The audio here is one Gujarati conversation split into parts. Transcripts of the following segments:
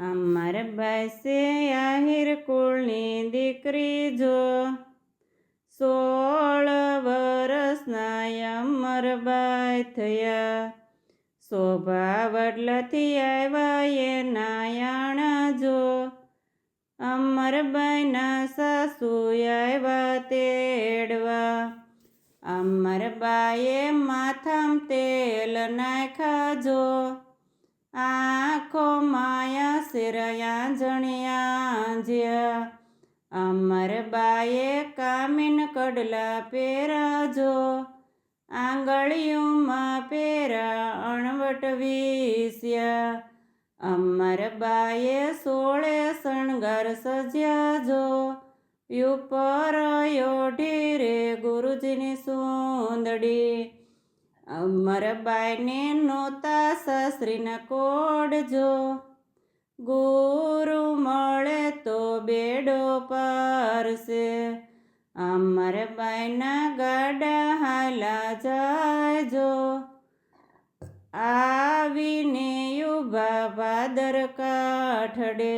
અમરબાઈ સે આહિર કુળની દીકરી જો, 16 વરસના અમરબાઈ થયા. શોભા વડલાથી આવ્યા એ નાયાણા જો, અમરબાઈના સાસુ આવ્યા તેડવા. અમરબાઈએ માથામાં તેલ નાખ્યા જો, આંખો માયા શેરયા જણ્યા જ્યા. અમરબાઈએ કામીન કડલા પહેરાજો, આંગળીઓમાં પહેરા અણવટ વીસ્યા. અમરબાઈએ 16 શણગાર સજ્યા જો, ઉપર ઓઢી રે ગુરુજીની સુંદડી. અમરબાઈને નોતા સાસરીના કોડ જો, ગુરુ મળે તો બેડો પારશે. અમરબાઈના ગાડા હાલા જાય જો, આવીને ઉભા ભાદર કાંઠડે.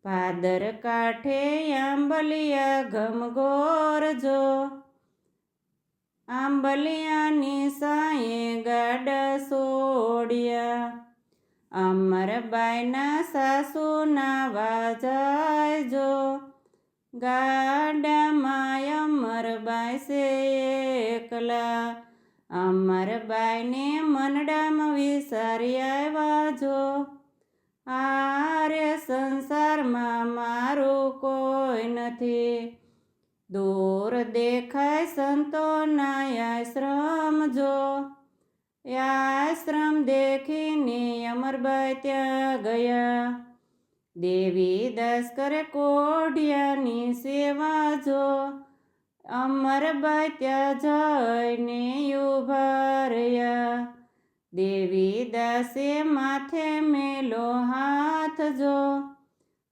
ભાદર કાંઠે આંબલિયા ઘમઘોર જો, આંબલિયાની સાંયે ગાડા સોડ્યા. અમરબાઈના સાસુ નાવા જાય જો, ગાડામાં અમરબાઈ સે એકલા. અમરબાઈને મનડામાં વિસારી આવ્યા જો, આરે સંસારમાં મારું કોઈ નથી. દૂર દેખાય સંતોના આશ્રમ જો, આશ્રમ દેખીને અમરબાઈ ત્યાં ગયા. દેવીદાસ કરે કોઢિયાની સેવા જો, અમરબાઈ ત્યાં જઈને ઉભા રહ્યા. દેવીદાસે માથે મેલો હાથ જો,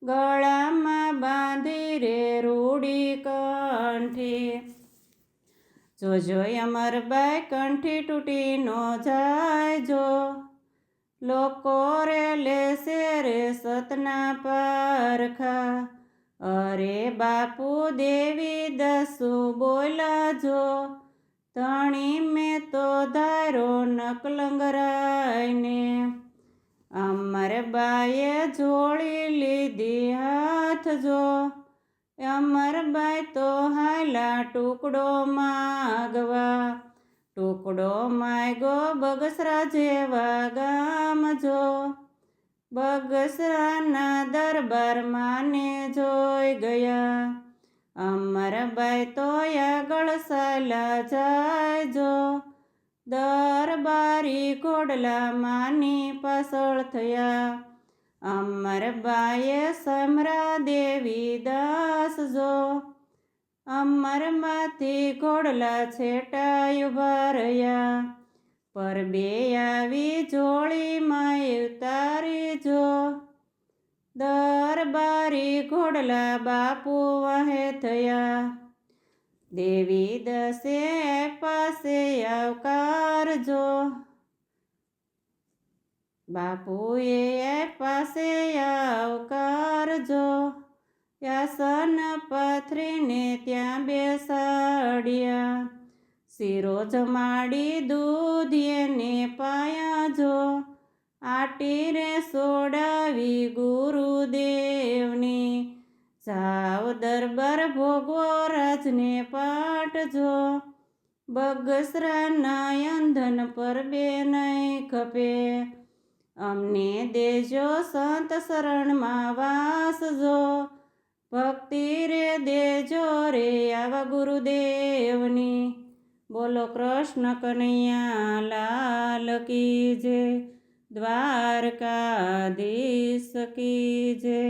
ગળામાં બાંધી રે રૂડી કંઠી. જોજો અમરબાઈ કંઠી તૂટી નો જાય જો, લોકો રે લેશે રે સતના પારખા. અરે બાપુ દેવીદાસુ બોલા જો, ધણી મેં તો ધારો નકલંગરાઈને. અમરબાઈએ જોડી લીધી હાથ જો, અમરબાઈ તો હાલા ટુકડો માગવા. ટુકડો માગ્યો બગસરા જેવા ગામ જો, બગસરાના દરબારમાં ને જોઈ ગયા. અમરબાઈ તો આગળ સાલા જાય જો, દરબારી ઘોડલા માની પાછળ થયા. અમરબાઈએ સમરા દેવીદાસ જો, અમરમાંથી ઘોડલા છેટા ઉભા રહ્યા. પર બે આવી જોડીમાં ઉતારી જો, દરબારી ઘોડલા બાપુ વાહે થયા. દેવીદાસે પાસે આવકાર જો, બાપુએ પાસે આવકાર જો. આસન પાથરીને ત્યાં બેસાડ્યા. શીરો જમાડી દૂધ એને પાયા જો, આટી રે સોડાવી ગુરુદેવની. જાવ દરબાર ભોગવો રાજને પાટજો, બગસરાના અંધન પર બે નહીં ખપે. અમને દેજો સંત શરણમાં વાસજો, ભક્તિ રે દેજો રે આવા ગુરુદેવની. બોલો કૃષ્ણ કનૈયા લાલ કી જય, દ્વારકાધીશ કી જય.